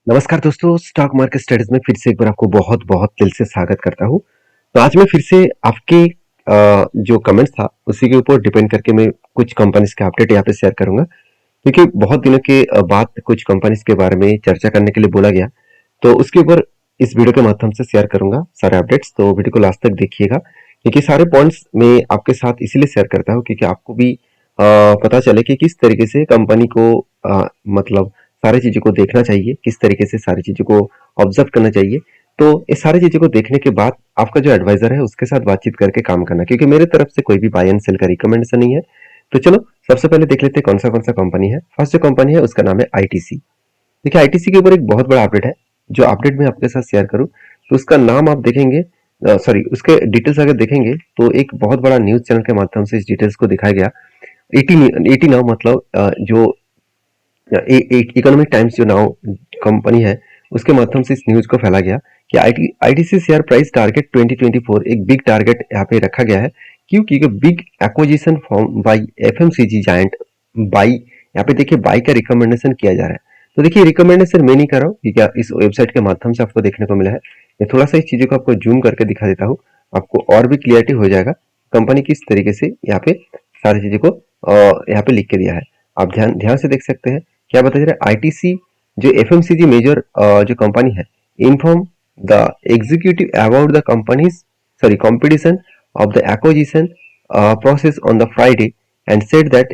नमस्कार दोस्तों, stock market studies में फिर से एक बार आपको बहुत बहुत दिल से स्वागत करता हूँ। तो आज मैं फिर से आपके जो कमेंट्स था उसी के ऊपर डिपेंड करके मैं कुछ कंपनीज के अपडेट यहाँ पे शेयर करूंगा, क्योंकि बहुत दिनों के बाद कुछ कंपनीज के बारे में चर्चा करने के लिए बोला गया। तो उसके ऊपर इस वीडियो के माध्यम से शेयर करूंगा सारे अपडेट्स। तो वीडियो को लास्ट तक देखिएगा, क्योंकि सारे पॉइंट्स मैं आपके साथ इसीलिए शेयर करता हूँ क्योंकि आपको भी पता चले कि किस तरीके से कंपनी को मतलब सारी चीज़ों को देखना चाहिए, किस तरीके से सारी चीज़ों को ऑब्जर्व करना चाहिए। तो ये सारी चीज़ों को देखने के बाद आपका जो एडवाइज़र है उसके साथ बातचीत करके काम करना, क्योंकि मेरे तरफ से कोई भी बाय एंड सेल का रिकमेंडेशन नहीं है। तो चलो सबसे पहले देख लेते हैं कौन सा कंपनी है। फर्स्ट जो कंपनी है उसका नाम है आईटीसी। देखिए आईटीसी के ऊपर एक बहुत बड़ा अपडेट है। जो अपडेट मैं आपके साथ शेयर करूँ तो उसका नाम आप देखेंगे, सॉरी उसके डिटेल्स अगर देखेंगे तो एक बहुत बड़ा न्यूज़ चैनल के माध्यम से इस डिटेल्स को दिखाया गया। 80 नाउ मतलब जो इकोनॉमिक टाइम्स जो नाउ कंपनी है उसके माध्यम से इस न्यूज को फैला गया कि आईटीसी शेयर प्राइस टारगेट 2024 एक बिग टारगेट यहाँ पे रखा गया है। क्योंकि big acquisition form by FMCG giant by, यहाँ पे देखिए बाई का रिकमेंडेशन किया जा रहा है। तो देखिए रिकमेंडेशन मैं नहीं कर रहा हूँ, क्योंकि इस वेबसाइट के माध्यम से आपको देखने को मिला है। मैं थोड़ा सा इस चीजों को आपको जूम करके दिखा देता हूँ, आपको और भी क्लियरिटी हो जाएगा कंपनी किस तरीके से यहाँ पे सारी चीजों को यहाँ पे लिख के दिया है। आप ध्यान ध्यान से देख सकते हैं क्या बताया जा रहा है। आईटीसी जो एफएमसीजी मेजर जो कंपनी है inform the executive about the companies sorry competition of the acquisition process on the Friday and said that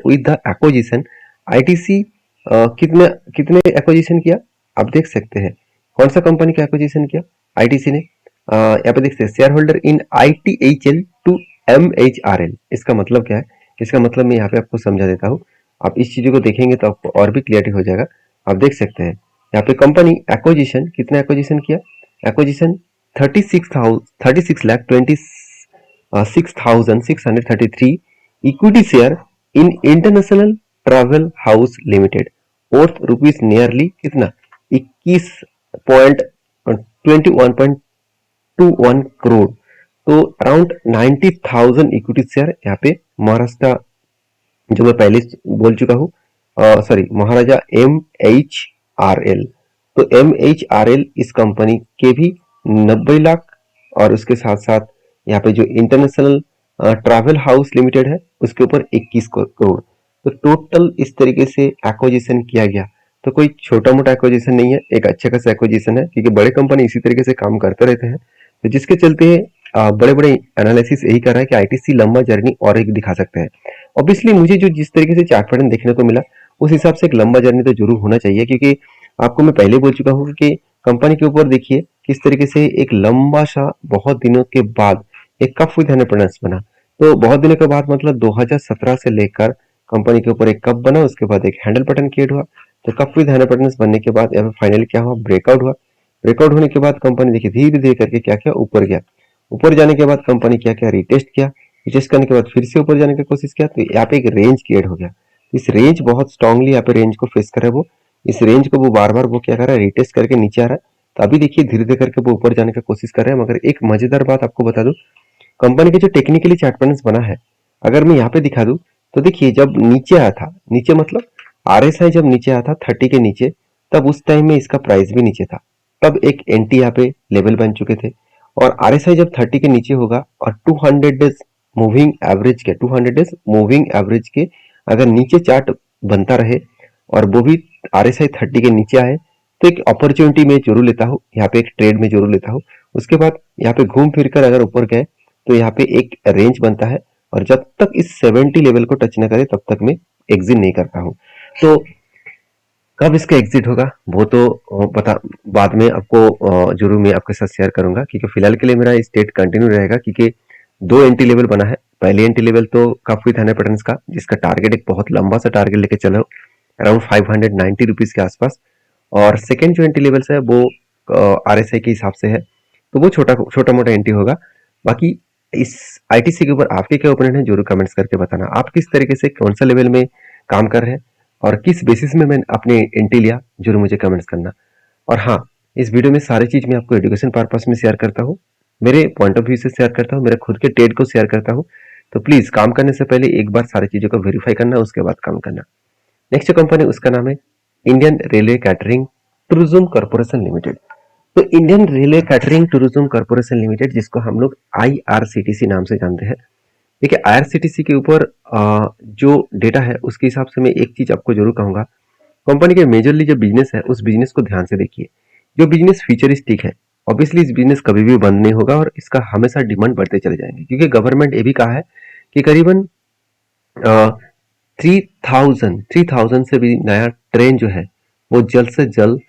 with the acquisition ITC कितने कितने एक्विजिशन किया आप देख सकते हैं। कौन सा कंपनी का एक्विजिशन किया आईटीसी ने, यहाँ पे देख सकते हैं शेयर होल्डर इन आईटीएचएल टू एमएचआरएल। इसका मतलब क्या है, इसका मतलब मैं यहाँ पे आपको समझा देता हूँ। आप इस चीजों को देखेंगे तो आपको और भी क्लियरिटी हो जाएगा। आप देख सकते हैं यहाँ पे कंपनी एक्विजिशन कितना एक्विजिशन किया, acquisition 36,26,26,633 equity share in international travel house limited और रुपीज नियरली कितना 21.21 तो अराउंड 90,000 इक्विटी शेयर यहाँ पे महाराष्ट्र जो मैं पहले बोल चुका हूँ, सॉरी महाराजा MHRL। तो MHRL इस कंपनी के भी 90 लाख और उसके साथ साथ यहाँ पे जो इंटरनेशनल ट्रैवल हाउस लिमिटेड है उसके ऊपर 21 करोड़। तो टोटल इस तरीके से एक्विजिशन किया गया। तो कोई छोटा मोटा एक्विजिशन नहीं है, एक अच्छा खासा एक्विजिशन है, क्योंकि बड़े कंपनी इसी तरीके से काम करते रहते हैं। तो जिसके चलते बड़े बड़े एनालिसिस यही कर रहा है कि आईटीसी लंबा जर्नी और एक दिखा सकते हैं। ऑब्वियसली मुझे जो जिस तरीके से चार्ट पैटर्न देखने को मिला उस हिसाब से एक लंबा जर्नी तो जरूर होना चाहिए, क्योंकि आपको मैं पहले बोल चुका हूँ कि कंपनी के ऊपर देखिए किस तरीके से एक लंबा सा बहुत दिनों के बाद एक कप विद हैंडल्स बना। तो बहुत दिनों के बाद मतलब 2017 से लेकर कंपनी के ऊपर एक कप बना, उसके बाद एक हैंडल बटन क्रिएट हुआ। तो कप विद हैंडल बनने के बाद यहाँ पे फाइनली क्या हुआ, ब्रेकआउट हुआ। ब्रेकआउट होने के बाद कंपनी देखिए धीरे धीरे करके क्या किया, ऊपर गया। ऊपर जाने के बाद कंपनी क्या किया, रिटेस्ट किया। रिटेस्ट करने के बाद फिर से ऊपर जाने की कोशिश किया, तो यहाँ पे एक रेंज क्रिएट हो गया। इस रेंज बहुत स्ट्रांगली यहाँ पे रेंज को फेस कर रहा है वो। इस रेंज को वो बार बार वो क्या कर रहा है, रिटेस्ट करके नीचे आ रहा है। तो अभी देखिए धीरे धीरे करके वो ऊपर जाने की कोशिश कर रहे हैं। मगर एक मजेदार बात आपको बता दूं, कंपनी के जो टेक्निकली चार्ट पैटर्न बना है अगर मैं यहाँ पे दिखा दूं तो देखिए जब नीचे आया था, नीचे मतलब आरएसआई जब नीचे आया था 30 के नीचे, तब उस टाइम में इसका प्राइस भी नीचे था। तब एक एंटी यहाँ पे लेवल बन चुके थे। और आरएसआई जब 30 के नीचे होगा और 200 डेज मूविंग एवरेज के 200 डेज मूविंग एवरेज के अगर नीचे चार्ट बनता रहे और वो भी आरएसआई 30 के नीचे आए, तो एक अपॉर्चुनिटी में जरूर लेता हूँ, यहाँ पे एक ट्रेड में जरूर लेता हूँ। उसके बाद यहाँ पे घूम फिर कर अगर ऊपर गए तो यहाँ पे एक रेंज बनता है, और जब तक इस 70 लेवल को टच न करे तब तक मैं एग्जिट नहीं करता हूँ। तो कब इसका एग्जिट होगा वो तो पता बाद में आपको जरूर मैं आपके साथ शेयर करूंगा, क्योंकि फिलहाल के लिए मेरा स्टेट कंटिन्यू रहेगा। क्योंकि दो एंट्री लेवल बना है। पहली एंट्री लेवल तो काफी थाने पैटर्न्स का, जिसका टारगेट एक बहुत लंबा सा टारगेट लेके चलो अराउंड 590 रुपीज के आसपास। और सेकेंड जो एंट्री लेवल्स है वो आरएसआई के हिसाब से है, तो वो छोटा छोटा मोटा एंट्री होगा। बाकी इस आईटीसी के ऊपर आपके क्या ओपिनियन है जरूर कमेंट्स करके बताना। आप किस तरीके से कौन सा लेवल में काम कर रहे हैं और किस बेसिस में मैंने अपने एंट्री लिया जरूर मुझे कमेंट्स करना। और हाँ, इस वीडियो में सारी चीज मैं आपको एजुकेशन पर्पस में शेयर करता हूँ, मेरे पॉइंट ऑफ व्यू से शेयर करता हूँ, मेरे खुद के ट्रेड को शेयर करता हूँ। तो प्लीज काम करने से पहले एक बार सारी चीजों को वेरीफाई करना, उसके बाद काम करना। नेक्स्ट कंपनी उसका नाम है Indian Railway Catering Tourism Corporation Limited. तो Indian Railway Catering Tourism Corporation Limited, जिसको हम लोग IRCTC नाम से जानते हैं। देखिए IRCTC के ऊपर जो डेटा है उसके हिसाब से मैं एक चीज आपको जरूर कहूंगा, कंपनी के मेजरली जो बिजनेस है उस बिजनेस को ध्यान से देखिए। जो बिजनेस फ्यूचरिस्टिक है, ऑब्वियसली इस बिजनेस कभी भी बंद नहीं होगा और इसका हमेशा डिमांड बढ़ते चले जाएंगे, क्योंकि गवर्नमेंट ये भी कहा है कि करीबन 3000 से भी नया ट्रेन जो है वो जल्द से जल्द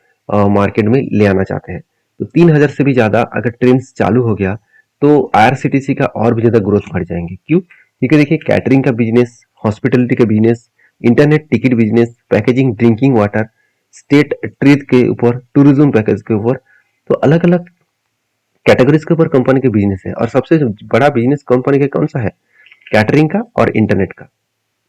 मार्केट में ले आना चाहते हैं। तो 3000 से भी ज्यादा अगर ट्रेन चालू हो गया तो IRCTC का और भी ज्यादा ग्रोथ बढ़ जाएंगे। क्यों? क्योंकि देखिए कैटरिंग का बिजनेस, हॉस्पिटलिटी का business, internet ticket business, packaging, drinking water, state treat के ऊपर, टूरिज्म पैकेज के ऊपर, तो अलग अलग कैटेगरीज के ऊपर कंपनी के बिजनेस है। और सबसे बड़ा बिजनेस कंपनी का कौन सा है? कैटरिंग का और इंटरनेट का,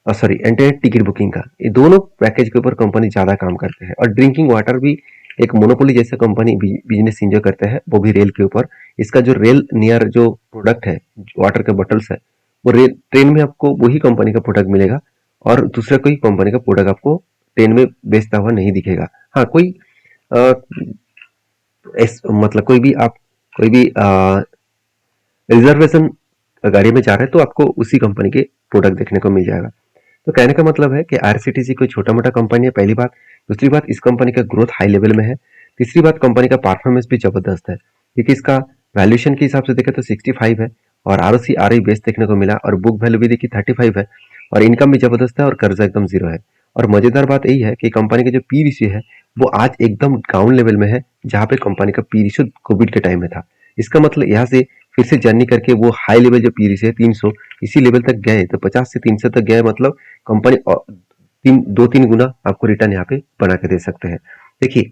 सॉरी इंटरनेट टिकट बुकिंग का। ये दोनों पैकेज के ऊपर कंपनी ज्यादा काम करते हैं। और ड्रिंकिंग वाटर भी एक मोनोपोली जैसे कंपनी बिजनेस इंजॉय करते हैं, वो भी रेल के ऊपर। इसका जो रेल नियर जो प्रोडक्ट है, वाटर के बॉटल्स है, वो रेल ट्रेन में आपको वही कंपनी का प्रोडक्ट मिलेगा और दूसरा कोई कंपनी का प्रोडक्ट आपको ट्रेन में बेचता हुआ नहीं दिखेगा। हाँ, कोई मतलब कोई भी रिजर्वेशन गाड़ी में जा रहे हैं तो आपको उसी कंपनी के प्रोडक्ट देखने को मिल जाएगा। तो कहने का मतलब है कि IRCTC कोई छोटा मोटा कंपनी है, पहली बात। दूसरी बात, इस कंपनी का ग्रोथ हाई लेवल में है। तीसरी बात, कंपनी का परफॉर्मेंस भी जबरदस्त है, क्योंकि इसका वैल्यूएशन के हिसाब से देखें तो 65 है और ROC ROE बेस देखने को मिला और बुक वैल्यू भी देखिए 35 है और इनकम भी जबरदस्त है और कर्जा एकदम जीरो है। और मजेदार बात यही है कि कंपनी का जो पी रेशियो है वो आज एकदम डाउन लेवल में है, जहां पे कंपनी का पी रेशियो कोविड के टाइम में था। इसका मतलब यहाँ से फिर से जर्नी करके वो हाई लेवल जो पी रेशियो है 300, इसी लेवल तक गए। तो 50 से 300 तक गए, मतलब कंपनी 2-3 गुना आपको रिटर्न यहाँ पे बना के दे सकते हैं। देखिए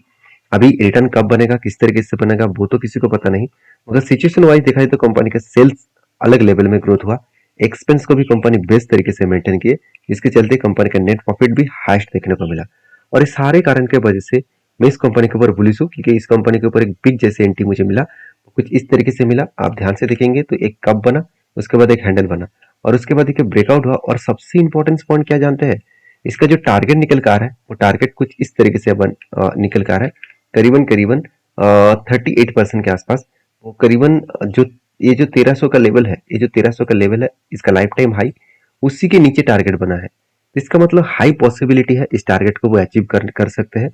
अभी रिटर्न कब बनेगा, किस तरीके से बनेगा, वो तो किसी को पता नहीं, मगर सिचुएशन वाइज देखा जाए तो कंपनी का सेल्स अलग लेवल में ग्रोथ हुआ, एक्सपेंस को भी कंपनी बेस्ट तरीके से मेंटेन किए, जिसके चलते कंपनी का नेट प्रॉफिट भी हाईएस्ट देखने को मिला। और इस सारे कारण के वजह से मैं इस कंपनी के ऊपर बुलिश हूँ, क्योंकि इस कंपनी के ऊपर एक बिग जैसे एंट्री मुझे मिला, कुछ इस तरीके से मिला। आप ध्यान से देखेंगे तो एक कप बना, उसके बाद एक हैंडल बना और उसके बाद एक ब्रेकआउट हुआ। और सबसे इंपॉर्टेंट पॉइंट क्या जानते हैं? इसका जो टारगेट निकल कर आ रहा है वो टारगेट कुछ इस तरीके से निकल कर आ रहा है, करीबन करीबन 38% के आसपास। वो करीबन जो ये जो 1300 का लेवल है, ये जो 1300 का लेवल है, इसका लाइफ टाइम हाई उसी के नीचे टारगेट बना है। तो इसका मतलब हाई पॉसिबिलिटी है इस टारगेट को वो अचीव कर सकते हैं।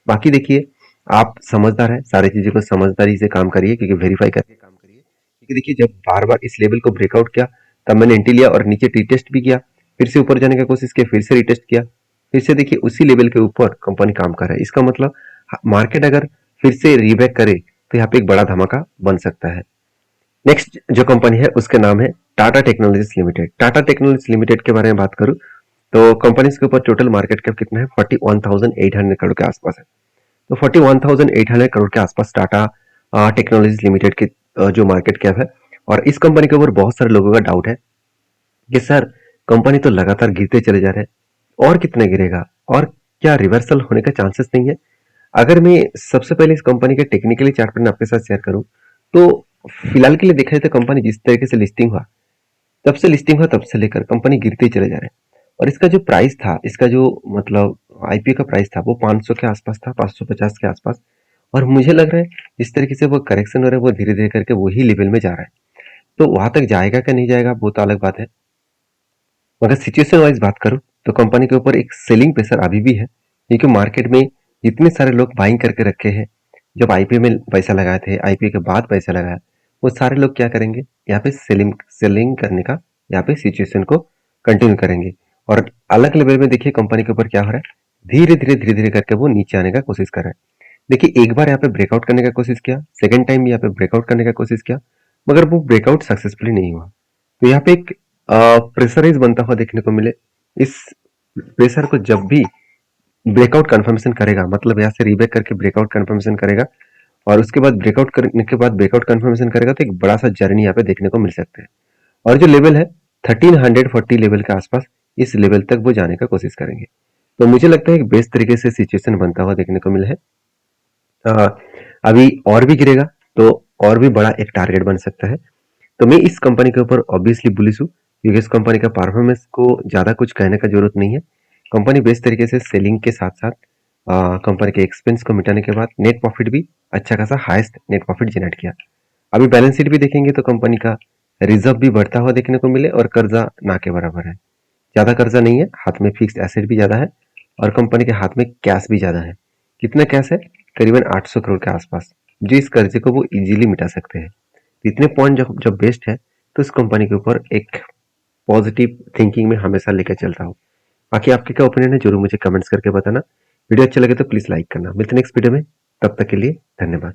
बाकी देखिए, आप समझदार है, सारी चीजों को समझदारी से काम करिए, क्योंकि वेरीफाई करके काम करिए। क्योंकि देखिए जब बार बार इस लेवल को ब्रेकआउट किया तब मैंने एंट्री लिया और नीचे रीटेस्ट भी किया, फिर से ऊपर जाने का कोशिश किया, फिर से रीटेस्ट किया, फिर से देखिए उसी लेवल के ऊपर कंपनी काम कर रहा है। इसका मतलब मार्केट अगर फिर से रिबैक करे तो यहाँ पे एक बड़ा धमाका बन सकता है। नेक्स्ट जो कंपनी है उसका नाम है Tata technologies limited. Tata technologies limited के बारे में बात करूं तो कंपनी के ऊपर टोटल मार्केट कैप कितना है? 41,800 करोड़ के आसपास है। तो 41,800 करोड़ के आसपास टाटा टेक्नोलॉजीज लिमिटेड की जो मार्केट कैप है। और इस कंपनी के ऊपर बहुत सारे लोगों का डाउट है कि सर कंपनी तो लगातार गिरते चले जा रहे हैं, और कितना गिरेगा, और क्या रिवर्सल होने का चांसेस नहीं है? अगर मैं सबसे पहले इस कंपनी के टेक्निकली चार्ट पर आपके साथ शेयर करूं तो फिलहाल के लिए देखा जाए तो कंपनी जिस तरीके से लिस्टिंग हुआ तब से लेकर कंपनी गिरते ही चले जा रहे हैं। और इसका जो प्राइस था, इसका जो मतलब IPO का प्राइस था वो 500 के आसपास था, 550 के आसपास। और मुझे लग रहा है जिस तरीके से वो करेक्शन हो रहा है वो धीरे धीरे करके वही लेवल में जा रहा है। तो वहां तक जाएगा क्या नहीं जाएगा वो तो अलग बात है, मगर सिचुएशन वाइज बात करूं तो कंपनी के ऊपर एक सेलिंग प्रेशर अभी भी है, क्योंकि मार्केट में जितने सारे लोग बाइंग करके रखे हैं, जब IPO में पैसा लगाए थे, IPO के बाद पैसा लगाया, वो सारे लोग क्या करेंगे? यहाँ पे सेलिंग करने का यहाँ पे सिचुएशन को कंटिन्यू करेंगे। और अलग लेवल में देखिए कंपनी के ऊपर क्या हो रहा है, धीरे धीरे करके वो नीचे आने का कोशिश कर रहा है। देखिए एक बार यहाँ पे ब्रेकआउट करने का कोशिश किया, सेकेंड टाइम भी यहाँ पे ब्रेकआउट करने का कोशिश किया, मगर वो ब्रेकआउट सक्सेसफुली नहीं हुआ। तो यहाँ पे एक प्रेशराइज बनता हुआ देखने को मिले। इस प्रेशर को जब भी ब्रेकआउट कंफर्मेशन करेगा, मतलब यहाँ से रीबैक करके ब्रेकआउट कंफर्मेशन करेगा और उसके बाद ब्रेकआउट करने के बाद ब्रेकआउट कंफर्मेशन करेगा, तो एक बड़ा सा जर्नी यहाँ पे देखने को मिल सकता है। और जो लेवल है 1340 लेवल के आसपास, इस लेवल तक वो जाने का कोशिश करेंगे। तो मुझे लगता है एक बेस्ट तरीके से सिचुएशन बनता हुआ देखने को मिला है। अभी और भी गिरेगा तो और भी बड़ा एक टारगेट बन सकता है। तो मैं इस कंपनी के ऊपर ऑब्वियसली बुलिश हूँ, क्योंकि इस कंपनी का परफॉर्मेंस को ज्यादा कुछ कहने का जरूरत नहीं है। कंपनी बेस्ट तरीके से सेलिंग के साथ साथ कंपनी के एक्सपेंस को मिटाने के बाद नेट प्रॉफिट भी अच्छा खासा हाईएस्ट नेट प्रॉफिट जनरेट किया। अभी बैलेंस शीट भी देखेंगे तो कंपनी का रिजर्व भी बढ़ता हुआ देखने को मिले और कर्जा ना के बराबर है। ज़्यादा कर्जा नहीं है, हाथ में फिक्स्ड एसेट भी ज़्यादा है और कंपनी के हाथ में कैश भी ज़्यादा है। कितना कैश है? करीबन 800 करोड़ के आसपास, जो इस कर्जे को वो इजीली मिटा सकते हैं। इतने पॉइंट जब जब बेस्ट है तो इस कंपनी के ऊपर एक पॉजिटिव थिंकिंग में हमेशा लेकर चलता हूँ। बाकी आपके क्या ओपिनियन है जरूर मुझे कमेंट्स करके बताना। वीडियो अच्छा लगे तो प्लीज लाइक करना। मिलते हैं नेक्स्ट वीडियो में, तब तक के लिए धन्यवाद।